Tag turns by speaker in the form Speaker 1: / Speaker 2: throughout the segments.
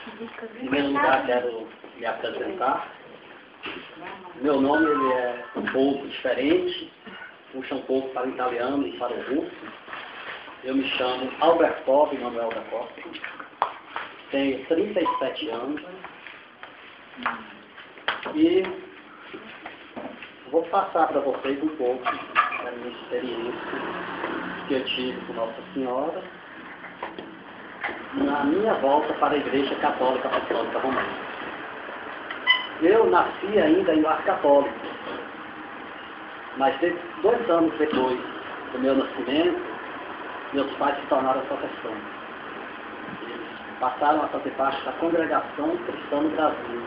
Speaker 1: Em primeiro lugar, quero me apresentar. Meu nome ele é um pouco diferente, puxa um pouco para o italiano e para o russo. Eu me chamo Alberto Manuel da Costa, tenho 37 anos e vou passar para vocês um pouco da minha experiência que eu tive com Nossa Senhora na minha volta para a Igreja Católica Apostólica Romana. Eu nasci ainda em lar católico, mas 2 anos depois do meu nascimento, meus pais se tornaram protestantes. Eles passaram a fazer parte da Congregação Cristã no Brasil,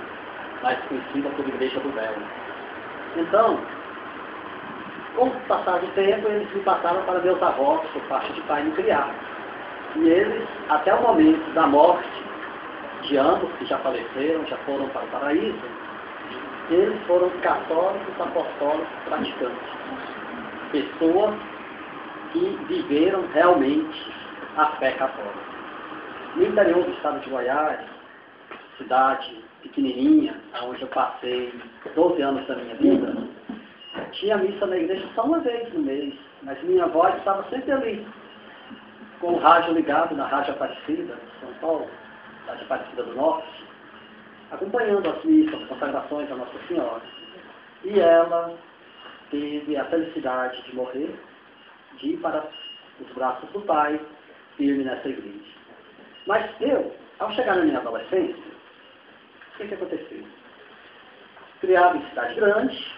Speaker 1: mais conhecida por Igreja do Véu. Então, com o passar do tempo, eles me passaram para meus avós, por parte de pai me criar. E eles, até o momento da morte de ambos, que já faleceram, já foram para o paraíso, eles foram católicos, apostólicos, praticantes. Pessoas que viveram realmente a fé católica. No interior do estado de Goiás, cidade pequenininha, onde eu passei 12 anos da minha vida, tinha missa na igreja só uma vez no mês, mas minha avó estava sempre ali, com o rádio ligado na Rádio Aparecida, de São Paulo, Rádio Aparecida do Norte, acompanhando as missas, as consagrações da Nossa Senhora. E ela teve a felicidade de morrer, de ir para os braços do Pai, firme nessa igreja. Mas eu, ao chegar na minha adolescência, o que aconteceu? Criado em cidade grande,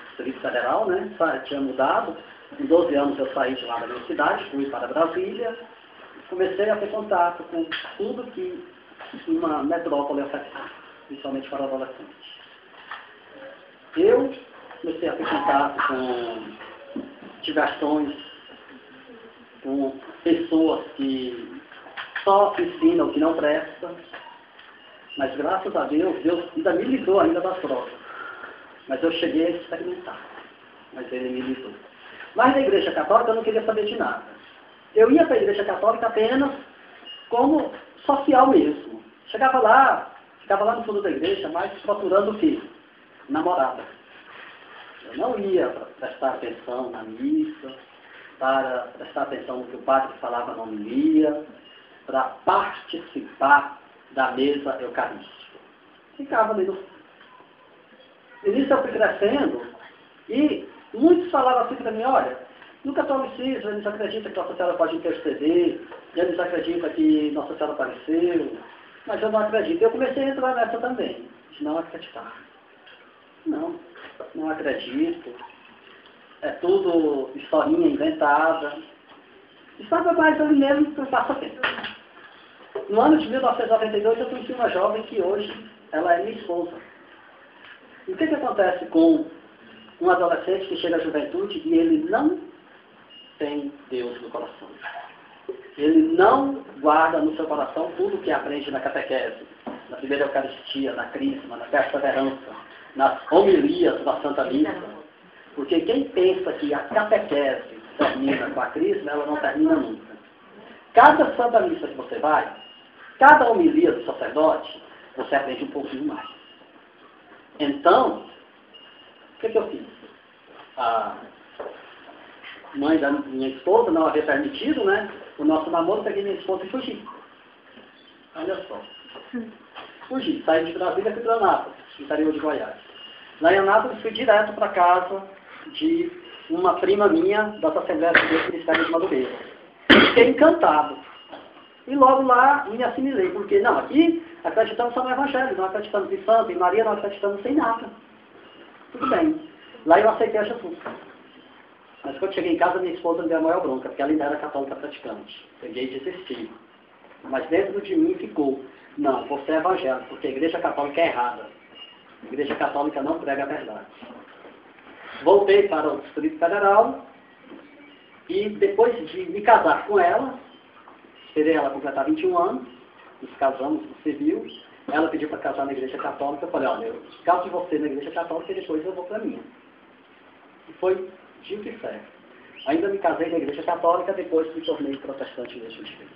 Speaker 1: Distrito Federal, né? Tinha mudado. Com 12 anos eu saí de lá da minha cidade, fui para Brasília, comecei a ter contato com tudo que uma metrópole oferece, principalmente para adolescentes. Eu comecei a ter contato com diversões, com pessoas que só ensinam o que não presta, mas graças a Deus, Deus ainda me livrou ainda das drogas. Mas eu cheguei a experimentar, mas Ele me livrou. Mas na Igreja Católica eu não queria saber de nada. Eu ia para a Igreja Católica apenas como social mesmo. Chegava lá, ficava lá no fundo da igreja, mas procurando o quê? Namorada. Eu não ia para prestar atenção na missa, para prestar atenção no que o padre falava na homilia, para participar da mesa eucarística. Ficava ali no fundo. E nisso eu fui crescendo e muitos falavam assim para mim, olha, no catolicismo eles acreditam que Nossa Senhora pode interceder, eles acreditam que Nossa Senhora apareceu, mas eu não acredito. Eu comecei a entrar nessa também, de não acreditar. Não acredito. É tudo historinha inventada. Estava mais ali mesmo por passatempo. No ano de 1992 eu conheci uma jovem que hoje ela é minha esposa. E o que acontece com um adolescente que chega à juventude e ele não tem Deus no coração? Ele não guarda no seu coração tudo o que aprende na catequese, na primeira Eucaristia, na Crisma, na perseverança, nas homilias da Santa Missa. Porque quem pensa que a catequese termina com a Crisma, ela não termina nunca. Cada Santa Missa que você vai, cada homilia do sacerdote, você aprende um pouquinho mais. Então, o que eu fiz? A mãe da minha esposa não havia permitido, né? O nosso namoro, peguei minha esposa e fugi. Olha só. Fugi, saí de Brasília e fui para Anápolis, interior de Goiás. Lá em Anápolis fui direto para casa de uma prima minha das Assembleias de Deus Ministério de Madureira. Fiquei encantado. E logo lá me assimilei, porque não, aqui acreditamos só no Evangelho, não acreditamos em santo, em Maria, não acreditamos sem nada. Tudo bem. Lá eu aceitei a Jesus. Mas quando cheguei em casa, minha esposa me deu a maior bronca, porque ela ainda era católica praticante. Peguei e desisti. Mas dentro de mim ficou, não, você é evangélico, porque a Igreja Católica é errada. A Igreja Católica não prega a verdade. Voltei para o Distrito Federal e depois de me casar com ela, esperei ela completar 21 anos, nos casamos no civil, ela pediu para casar na Igreja Católica, eu falei, olha, eu caso de você na Igreja Católica e depois eu vou para a minha. E foi dito e certo. Ainda me casei na Igreja Católica, depois me tornei protestante legítimo.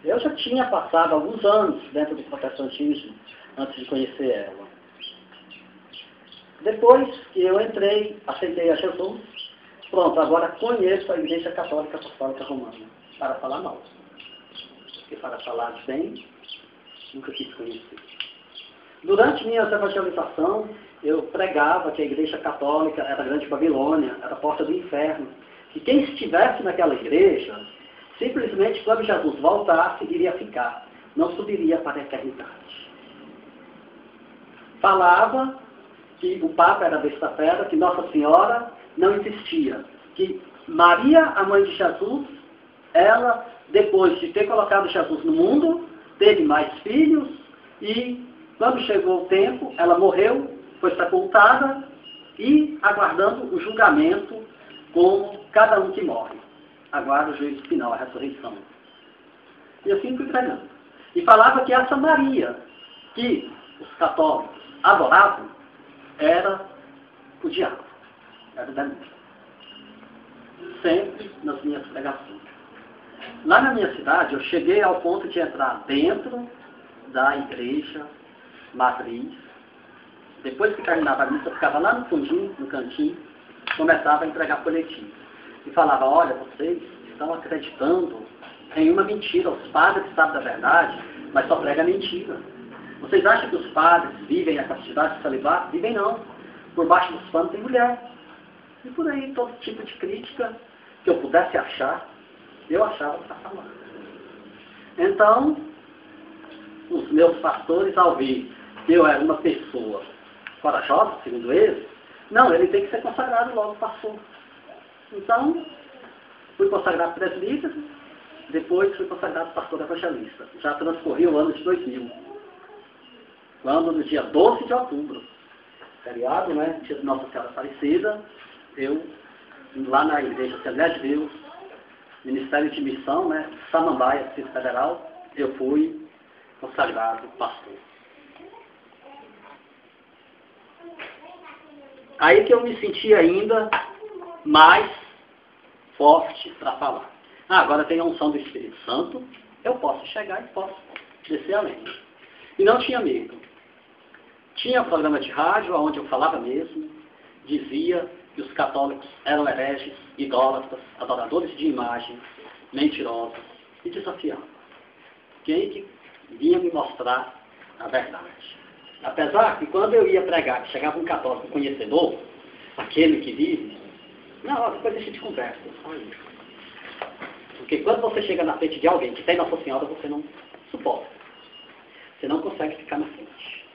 Speaker 1: Eu já tinha passado alguns anos dentro do protestantismo antes de conhecer ela. Depois que eu entrei, aceitei a Jesus, pronto, agora conheço a Igreja Católica Apostólica Romana, para falar mal. Porque para falar bem, nunca quis conhecer. Durante minha evangelização, eu pregava que a Igreja Católica era a Grande Babilônia, era a porta do inferno. Que quem estivesse naquela igreja, simplesmente quando Jesus voltasse, iria ficar. Não subiria para a eternidade. Falava que o Papa era besta fera, que Nossa Senhora não existia. Que Maria, a mãe de Jesus, ela, depois de ter colocado Jesus no mundo, teve mais filhos e, quando chegou o tempo, ela morreu, foi sepultada e aguardando o julgamento como cada um que morre. Aguarda o juízo final, a ressurreição. E assim fui pregando. E falava que essa Maria, que os católicos adoravam, era o diabo, era o demônio. Sempre nas minhas pregações. Lá na minha cidade, eu cheguei ao ponto de entrar dentro da igreja matriz. Depois que terminava a missa, eu ficava lá no fundinho, no cantinho, começava a entregar folhetim. E falava, olha, vocês estão acreditando em uma mentira. Os padres sabem da verdade, mas só pregam mentira. Vocês acham que os padres vivem a castidade de celibato? Vivem não. Por baixo dos panos tem mulher. E por aí, todo tipo de crítica que eu pudesse achar, eu achava para falar. Então, os meus pastores, ao ver que eu era uma pessoa corajosa, segundo eles, não, ele tem que ser consagrado logo pastor. Então, fui consagrado presbítero, depois fui consagrado pastor evangelista. Já transcorreu o ano de 2000. Quando, no dia 12 de outubro, feriado, né, dia de Nossa Senhora Aparecida, eu, lá na Igreja Assembleia de Deus, Ministério de Missão, né, Samambaia, Distrito Federal, eu fui consagrado pastor. Aí que eu me senti ainda mais forte para falar. Agora tem a unção do Espírito Santo, eu posso chegar e posso descer além. E não tinha medo. Tinha programa de rádio, onde eu falava mesmo, dizia que os católicos eram hereges, idólatras, adoradores de imagens, mentirosos, e desafiava. Quem que vinha me mostrar a verdade? Apesar que quando eu ia pregar, que chegava um católico conhecedor, aquele que vive, não, depois a gente conversa, só isso. Porque quando você chega na frente de alguém que tem Nossa Senhora, você não suporta. Você não consegue ficar na frente.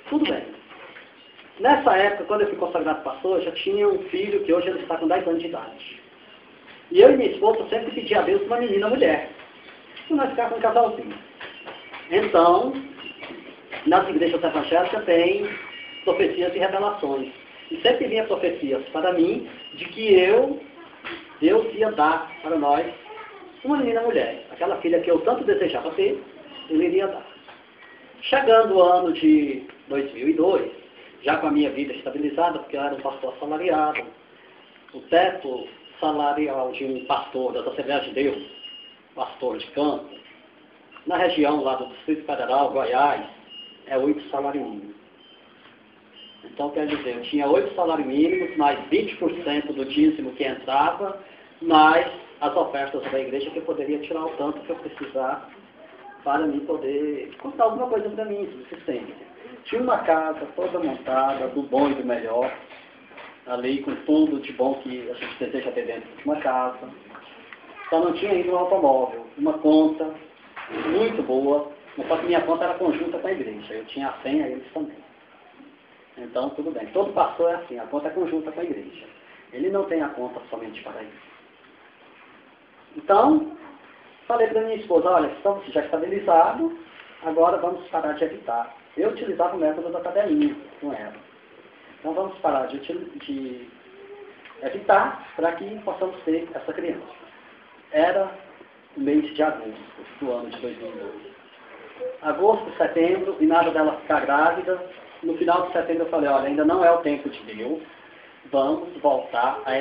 Speaker 1: Tudo bem. Nessa época, quando eu fui consagrado pastor, eu já tinha um filho que hoje ele está com 10 anos de idade. E eu e minha esposa sempre pedi a Deus uma menina mulher. E nós ficávamos com um casalzinho. Então, nas igrejas evangélicas tem profecias e revelações. E sempre vinha profecias para mim de que Deus ia dar para nós uma menina mulher. Aquela filha que eu tanto desejava ter, Ele iria dar. Chegando o ano de 2002, já com a minha vida estabilizada, porque eu era um pastor assalariado, o teto salarial de um pastor das Assembleias de Deus, pastor de campo, na região lá do Distrito Federal, Goiás, é 8 salários mínimos. Então, quer dizer, eu tinha 8 salários mínimos, mais 20% do dízimo que entrava, mais as ofertas da igreja, que eu poderia tirar o tanto que eu precisar para mim poder comprar alguma coisa para mim, subsistência. Tinha uma casa toda montada, do bom e do melhor, ali com tudo de bom que a gente deseja ter dentro de uma casa. Só não tinha ainda um automóvel, uma conta muito boa, só que minha conta era conjunta com a igreja, eu tinha a senha, eles também. Então, tudo bem. Todo pastor é assim, a conta é conjunta com a igreja. Ele não tem a conta somente para ele. Então, falei para minha esposa, olha, estamos já estabilizados, agora vamos parar de evitar. Eu utilizava o método da cadelinha com ela. Então vamos parar de evitar para que possamos ter essa criança. Era o mês de agosto do ano de 2002. Agosto, setembro, e nada dela ficar grávida. No final de setembro eu falei, olha, ainda não é o tempo de Deus, vamos voltar a